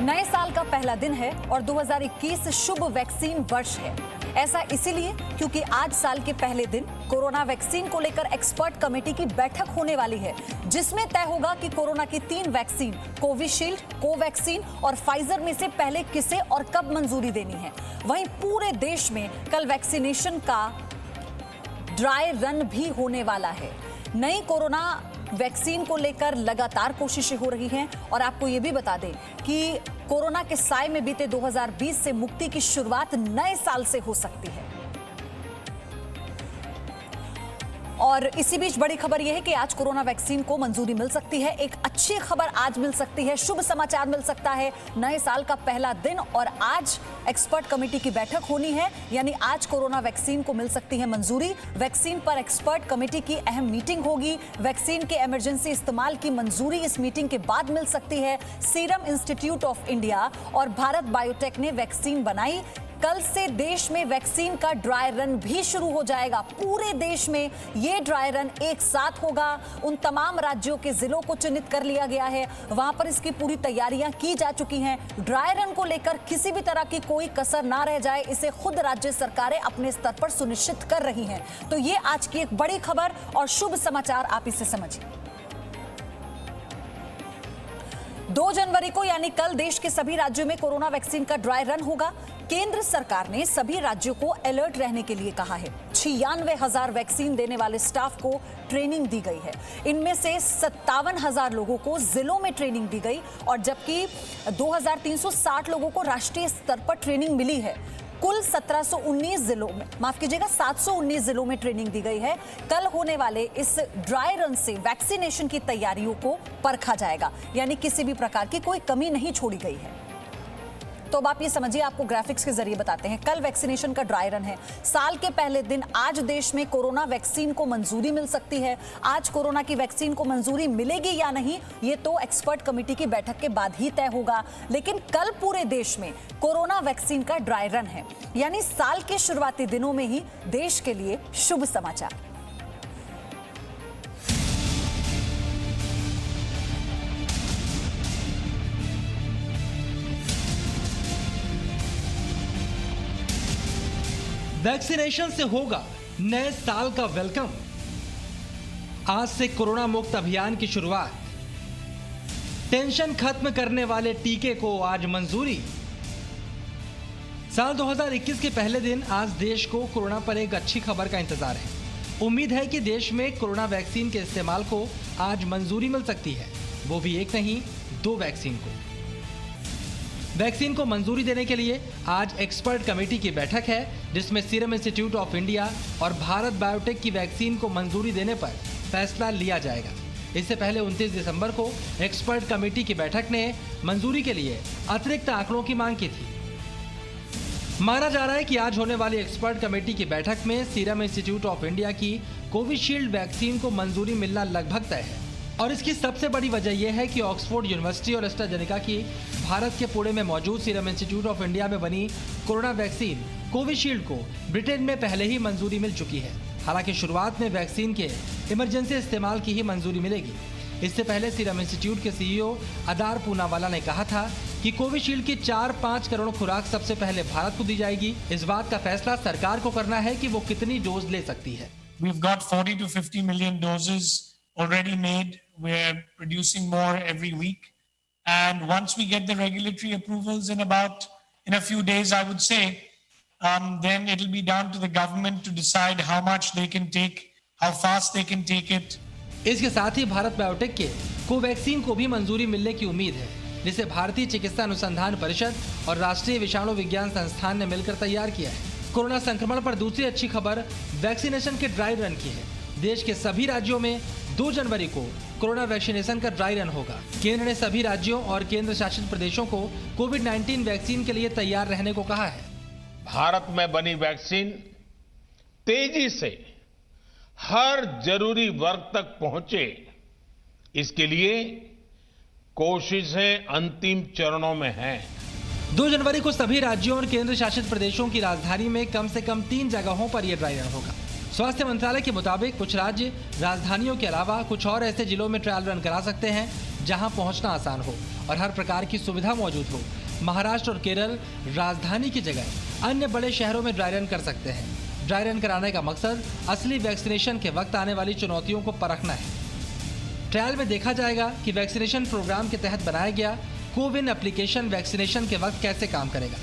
नए साल का पहला दिन है और 2021 शुभ वैक्सीन वर्ष है। ऐसा इसीलिए क्योंकि आज साल के पहले दिन कोरोना वैक्सीन को लेकर एक्सपर्ट कमेटी की बैठक होने वाली है, जिसमें तय होगा कि कोरोना की 3 वैक्सीन कोविशील्ड, कोवैक्सीन और फाइजर में से पहले किसे और कब मंजूरी देनी है। वहीं पूरे देश में कल वैक्सीनेशन का ड्राई रन भी होने वाला है। नई कोरोना वैक्सीन को लेकर लगातार कोशिशें हो रही हैं और आपको ये भी बता दें कि कोरोना के साए में बीते 2020 से मुक्ति की शुरुआत नए साल से हो सकती है। और इसी बीच बड़ी खबर यह है कि आज कोरोना वैक्सीन को मंजूरी मिल सकती है। एक अच्छी खबर आज मिल सकती है, शुभ समाचार मिल सकता है। नए साल का पहला दिन और आज एक्सपर्ट कमेटी की बैठक होनी है, यानी आज कोरोना वैक्सीन को मिल सकती है मंजूरी। वैक्सीन पर एक्सपर्ट कमेटी की अहम मीटिंग होगी। वैक्सीन के इमरजेंसी इस्तेमाल की मंजूरी इस मीटिंग के बाद मिल सकती है। सीरम इंस्टीट्यूट ऑफ इंडिया और भारत बायोटेक ने वैक्सीन बनाई। कल से देश में वैक्सीन का ड्राई रन भी शुरू हो जाएगा। पूरे देश में ये ड्राई रन एक साथ होगा। उन तमाम राज्यों के जिलों को चिन्हित कर लिया गया है, वहां पर इसकी पूरी तैयारियां की जा चुकी हैं। ड्राई रन को लेकर किसी भी तरह की कोई कसर ना रह जाए, इसे खुद राज्य सरकारें अपने स्तर पर सुनिश्चित कर रही हैं। तो ये आज की एक बड़ी खबर और शुभ समाचार, आप इसे समझिए। 2 जनवरी को यानी कल देश के सभी राज्यों में कोरोना वैक्सीन का ड्राई रन होगा। केंद्र सरकार ने सभी राज्यों को अलर्ट रहने के लिए कहा है। 96,000 वैक्सीन देने वाले स्टाफ को ट्रेनिंग दी गई है। इनमें से 57,000 लोगों को जिलों में ट्रेनिंग दी गई और जबकि 2,360 लोगों को राष्ट्रीय स्तर पर ट्रेनिंग मिली है। कुल 719 जिलों में, माफ कीजिएगा 719 जिलों में ट्रेनिंग दी गई है। कल होने वाले इस ड्राई रन से वैक्सीनेशन की तैयारियों को परखा जाएगा, यानी किसी भी प्रकार की कोई कमी नहीं छोड़ी गई है। तो अब आप ये समझिए, आपको ग्राफिक्स के जरिए बताते हैं। कल वैक्सीनेशन का ड्राई रन है। साल के पहले दिन आज देश में कोरोना वैक्सीन को मंजूरी मिल सकती है। आज कोरोना की वैक्सीन को मंजूरी मिलेगी या नहीं, ये तो एक्सपर्ट कमेटी की बैठक के बाद ही तय होगा। लेकिन कल पूरे देश में कोरोना वैक्सीन का ड्राई रन है, यानी साल के शुरुआती दिनों में ही देश के लिए शुभ समाचार। वैक्सीनेशन से होगा नए साल का वेलकम। आज से कोरोना मुक्त अभियान की शुरुआत। टेंशन खत्म करने वाले टीके को आज मंजूरी। साल 2021 के पहले दिन आज देश को कोरोना पर एक अच्छी खबर का इंतजार है। उम्मीद है कि देश में कोरोना वैक्सीन के इस्तेमाल को आज मंजूरी मिल सकती है, वो भी एक नहीं 2 वैक्सीन को। वैक्सीन को मंजूरी देने के लिए आज एक्सपर्ट कमेटी की बैठक है, जिसमें सीरम इंस्टीट्यूट ऑफ इंडिया और भारत बायोटेक की वैक्सीन को मंजूरी देने पर फैसला लिया जाएगा। इससे पहले 29 दिसंबर को एक्सपर्ट कमेटी की बैठक ने मंजूरी के लिए अतिरिक्त आंकड़ों की मांग की थी। माना जा रहा है कि आज होने वाली एक्सपर्ट कमेटी की बैठक में सीरम इंस्टीट्यूट ऑफ इंडिया की कोविशील्ड वैक्सीन को मंजूरी मिलना लगभग तय है। और इसकी सबसे बड़ी वजह यह है कि ऑक्सफोर्ड यूनिवर्सिटी और एस्ट्राजेनेका की भारत के पुणे में मौजूद सीरम इंस्टीट्यूट ऑफ इंडिया में बनी कोरोना वैक्सीन कोविशील्ड को ब्रिटेन में पहले ही मंजूरी मिल चुकी है। हालांकि शुरुआत में वैक्सीन के इमरजेंसी इस्तेमाल की ही मंजूरी मिलेगी। इससे पहले सीरम इंस्टीट्यूट के सीईओ अदार पूनावाला ने कहा था कि कोविशील्ड की 4-5 करोड़ खुराक सबसे पहले भारत को दी जाएगी। इस बात का फैसला सरकार को करना है कि वो कितनी डोज ले सकती है। We've got 40 to 50 million doses already made. We're producing more every week. And once we get the regulatory approvals in a few days, I would say, then it'll be down to the government to decide how much they can take, how fast they can take it. इसके साथ ही Bharat biotech के Covaxin को भी मंजूरी मिलने की उम्मीद है, जिसे भारतीय चिकित्सा अनुसंधान परिषद और राष्ट्रीय विषाणु विज्ञान संस्थान ने मिलकर तैयार किया है। कोरोना संक्रमण पर दूसरी अच्छी खबर वैक्सीनेशन के ड्राई रन की है। देश के सभी राज्यों में 2 जनवरी को कोरोना वैक्सीनेशन का ड्राई रन होगा। केंद्र ने सभी राज्यों और केंद्र शासित प्रदेशों को कोविड-19 वैक्सीन के लिए तैयार रहने को कहा है। भारत में बनी वैक्सीन तेजी से हर जरूरी वर्ग तक पहुंचे, इसके लिए कोशिशें अंतिम चरणों में हैं। 2 जनवरी को सभी राज्यों और केंद्र शासित प्रदेशों की राजधानी में कम से कम 3 जगहों पर यह ड्राई रन होगा। स्वास्थ्य मंत्रालय के मुताबिक कुछ राज्य राजधानियों के अलावा कुछ और ऐसे जिलों में ट्रायल रन करा सकते हैं जहां पहुंचना आसान हो और हर प्रकार की सुविधा मौजूद हो। महाराष्ट्र और केरल राजधानी की जगह अन्य बड़े शहरों में ड्राई रन कर सकते हैं। ड्राई रन कराने का मकसद असली वैक्सीनेशन के वक्त आने वाली चुनौतियों को परखना है। ट्रायल में देखा जाएगा कि वैक्सीनेशन प्रोग्राम के तहत बनाया गया कोविन एप्लीकेशन वैक्सीनेशन के वक्त कैसे काम करेगा।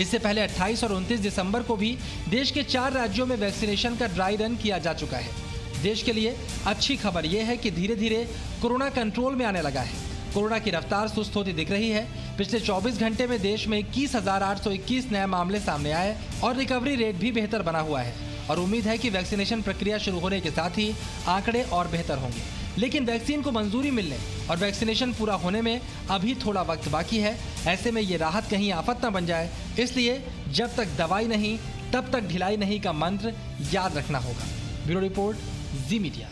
इससे पहले 28 और 29 दिसंबर को भी देश के 4 राज्यों में वैक्सीनेशन का ड्राई रन किया जा चुका है। देश के लिए अच्छी खबर यह है कि धीरे धीरे कोरोना कंट्रोल में आने लगा है। कोरोना की रफ्तार सुस्त होती दिख रही है। पिछले 24 घंटे में देश में 21,821 नए मामले सामने आए और रिकवरी रेट भी बेहतर बना हुआ है और उम्मीद है कि वैक्सीनेशन प्रक्रिया शुरू होने के साथ ही आंकड़े और बेहतर होंगे। लेकिन वैक्सीन को मंजूरी मिलने और वैक्सीनेशन पूरा होने में अभी थोड़ा वक्त बाकी है। ऐसे में ये राहत कहीं आफत न बन जाए, इसलिए जब तक दवाई नहीं तब तक ढिलाई नहीं का मंत्र याद रखना होगा। ब्यूरो रिपोर्ट, जी मीडिया।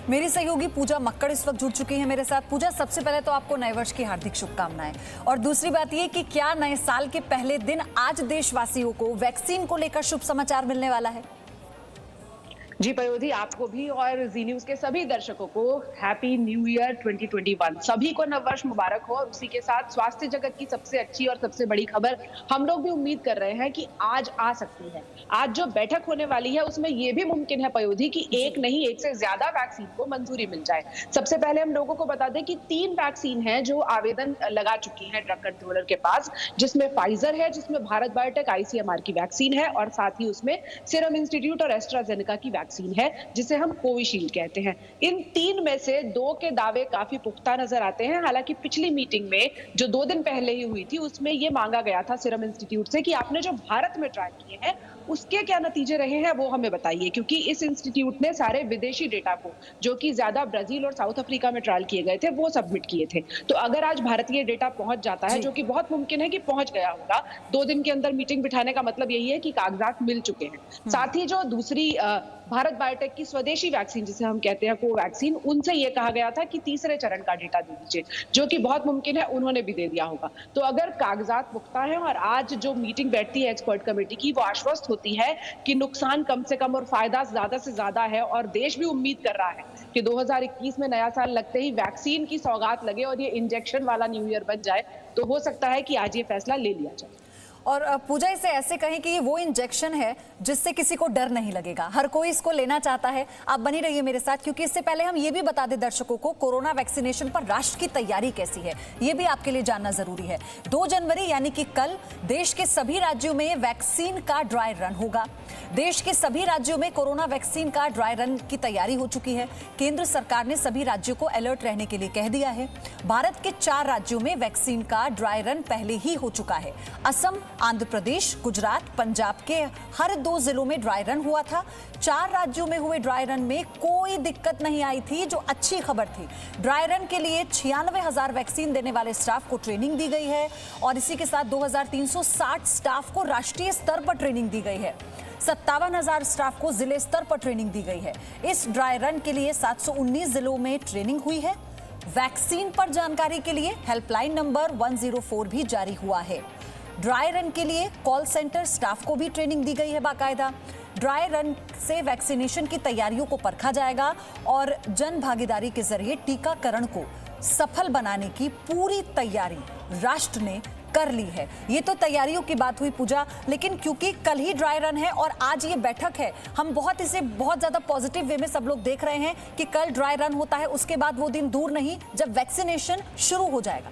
मेरी सहयोगी पूजा मक्कड़ इस वक्त जुड़ चुकी है मेरे साथ। पूजा, सबसे पहले तो आपको नए वर्ष की हार्दिक शुभकामनाएं और दूसरी बात ये कि क्या नए साल के पहले दिन आज देशवासियों को वैक्सीन को लेकर शुभ समाचार मिलने वाला है? जी पयोधी, आपको भी और जी न्यूज के सभी दर्शकों को हैप्पी न्यू ईयर 2021। सभी को नववर्ष मुबारक हो और उसी के साथ स्वास्थ्य जगत की सबसे अच्छी और सबसे बड़ी खबर हम लोग भी उम्मीद कर रहे हैं कि आज आ सकती है। आज जो बैठक होने वाली है उसमें यह भी मुमकिन है पयोधी कि एक नहीं, एक से ज्यादा वैक्सीन को मंजूरी मिल जाए। सबसे पहले हम लोगों को बता दें कि 3 वैक्सीन है जो आवेदन लगा चुकी है ड्रग कंट्रोलर के पास, जिसमें फाइजर है, जिसमें भारत बायोटेक ICMR की वैक्सीन है और साथ ही उसमें सीरम इंस्टीट्यूट और एस्ट्राजेनेका की वैक्सीन है जिसे हम कोविशील्ड कहते हैं। इन 3 में से 2 के दावे काफी पुख्ता नजर आते हैं। हालांकि पिछली मीटिंग में जो 2 दिन पहले ही हुई थी उसमें यह मांगा गया था सीरम इंस्टीट्यूट से कि आपने जो भारत में ट्रायल किए हैं उसके क्या नतीजे रहे हैं वो हमें बताइए, क्योंकि इस इंस्टीट्यूट ने सारे विदेशी डेटा को जो कि ज्यादा ब्राजील और साउथ अफ्रीका में ट्रायल किए गए थे वो सबमिट किए थे। तो अगर आज भारतीय डेटा पहुंच जाता है, जो कि बहुत मुमकिन है कि पहुंच गया होगा, 2 दिन के अंदर मीटिंग बिठाने का मतलब यही है कि कागजात मिल चुके हैं। साथ ही जो दूसरी भारत बायोटेक की स्वदेशी वैक्सीन जिसे हम कहते हैं कोवैक्सीन, उनसे यह कहा गया था कि तीसरे चरण का डेटा दे दीजिए, जो कि बहुत मुमकिन है उन्होंने भी दे दिया होगा। तो अगर कागजात पुख्ता है और आज जो मीटिंग बैठती है एक्सपर्ट कमेटी की वो आश्वस्त होती है कि नुकसान कम से कम और फायदा ज्यादा से ज्यादा है और देश भी उम्मीद कर रहा है कि 2021 में नया साल लगते ही वैक्सीन की सौगात लगे और ये इंजेक्शन वाला न्यू ईयर बन जाए, तो हो सकता है कि आज ये फैसला ले लिया जाए। और पूजा, इसे ऐसे कहें कि ये वो इंजेक्शन है जिससे किसी को डर नहीं लगेगा, हर कोई इसको लेना चाहता है। आप बनी रहिए मेरे साथ, क्योंकि इससे पहले हम ये भी बता दें दर्शकों को कोरोना वैक्सीनेशन पर राष्ट्र की तैयारी कैसी है, ये भी आपके लिए जानना जरूरी है। 2 जनवरी यानी कि कल देश के सभी राज्यों में वैक्सीन का ड्राई रन होगा। देश के सभी राज्यों में कोरोना वैक्सीन का ड्राई रन की तैयारी हो चुकी है। केंद्र सरकार ने सभी राज्यों को अलर्ट रहने के लिए कह दिया है। भारत के 4 राज्यों में वैक्सीन का ड्राई रन पहले ही हो चुका है। असम, आंध्र प्रदेश, गुजरात, पंजाब के हर 2 जिलों में ड्राई रन हुआ था। 4 राज्यों में हुए ड्राई रन में कोई दिक्कत नहीं आई थी, जो अच्छी खबर थी। ड्राई रन के लिए 96,000 वैक्सीन देने वाले स्टाफ को ट्रेनिंग दी गई है और इसी के साथ 2,360 स्टाफ को राष्ट्रीय स्तर पर ट्रेनिंग दी गई है। 57,000 स्टाफ को जिले स्तर पर ट्रेनिंग दी गई है। इस ड्राई रन के लिए 719 जिलों में ट्रेनिंग हुई है। वैक्सीन पर जानकारी के लिए हेल्पलाइन नंबर 104 भी जारी हुआ है। ड्राई रन के लिए कॉल सेंटर स्टाफ को भी ट्रेनिंग दी गई है बाकायदा। ड्राई रन से वैक्सीनेशन की तैयारियों को परखा जाएगा और जन भागीदारी के जरिए टीकाकरण को सफल बनाने की पूरी तैयारी राष्ट्र ने कर ली है। ये तो तैयारियों की बात हुई पूजा, लेकिन क्योंकि कल ही ड्राई रन है और आज ये बैठक है, हम इसे बहुत ज्यादा पॉजिटिव वे में सब लोग देख रहे हैं कि कल ड्राई रन होता है, उसके बाद वो दिन दूर नहीं जब वैक्सीनेशन शुरू हो जाएगा।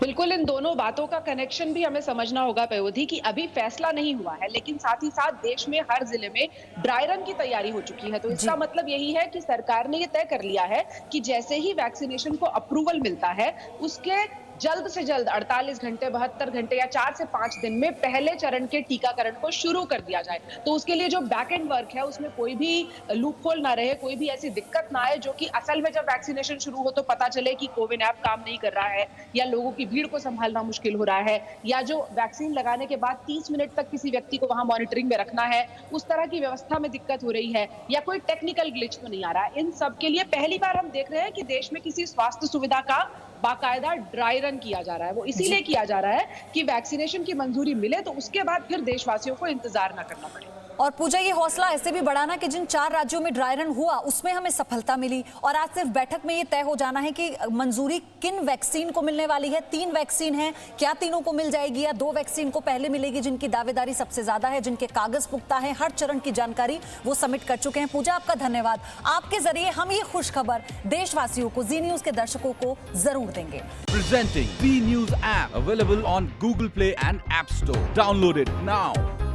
बिल्कुल, इन दोनों बातों का कनेक्शन भी हमें समझना होगा पयोधी कि अभी फैसला नहीं हुआ है, लेकिन साथ ही साथ देश में हर जिले में ड्राई रन की तैयारी हो चुकी है। तो इसका मतलब यही है कि सरकार ने ये तय कर लिया है कि जैसे ही वैक्सीनेशन को अप्रूवल मिलता है उसके जल्द से जल्द 48 घंटे, 72 घंटे या 4 से 5 दिन में पहले चरण के टीकाकरण को शुरू कर दिया जाए। तो उसके लिए जो बैक एंड वर्क है उसमें कोई भी लूप होल ना रहे, कोई भी ऐसी दिक्कत ना आए जो कि असल में जब वैक्सीनेशन शुरू हो तो पता चले कि कोविन ऐप काम नहीं कर रहा है या लोगों की भीड़ को संभालना मुश्किल हो रहा है या जो वैक्सीन लगाने के बाद 30 मिनट तक किसी व्यक्ति को वहां मॉनिटरिंग में रखना है, उस तरह की व्यवस्था में दिक्कत हो रही है या कोई टेक्निकल ग्लिच तो नहीं आ रहा। इन सब के लिए पहली बार हम देख रहे हैं कि देश में किसी स्वास्थ्य सुविधा का बाकायदा ड्राई रन किया जा रहा है। वो इसीलिए किया जा रहा है कि वैक्सीनेशन की मंजूरी मिले तो उसके बाद फिर देशवासियों को इंतजार ना करना पड़े। और पूजा, ये हौसला ऐसे भी बढ़ाना कि जिन 4 राज्यों में ड्राई रन हुआ उसमें हमें सफलता मिली और आज सिर्फ बैठक में ये तय हो जाना है कि मंजूरी किन वैक्सीन को मिलने वाली है। 3 वैक्सीन है, क्या तीनों को मिल जाएगी या 2 वैक्सीन को पहले मिलेगी, जिनकी दावेदारी सबसे ज्यादा है, जिनके कागज पुख्ता है, हर चरण की जानकारी वो सबमिट कर चुके हैं। पूजा, आपका धन्यवाद। आपके जरिए हम ये खुशखबर देशवासियों को, जी न्यूज के दर्शकों को जरूर देंगे। Presenting B News app available on Google Play and App Store. Download it now.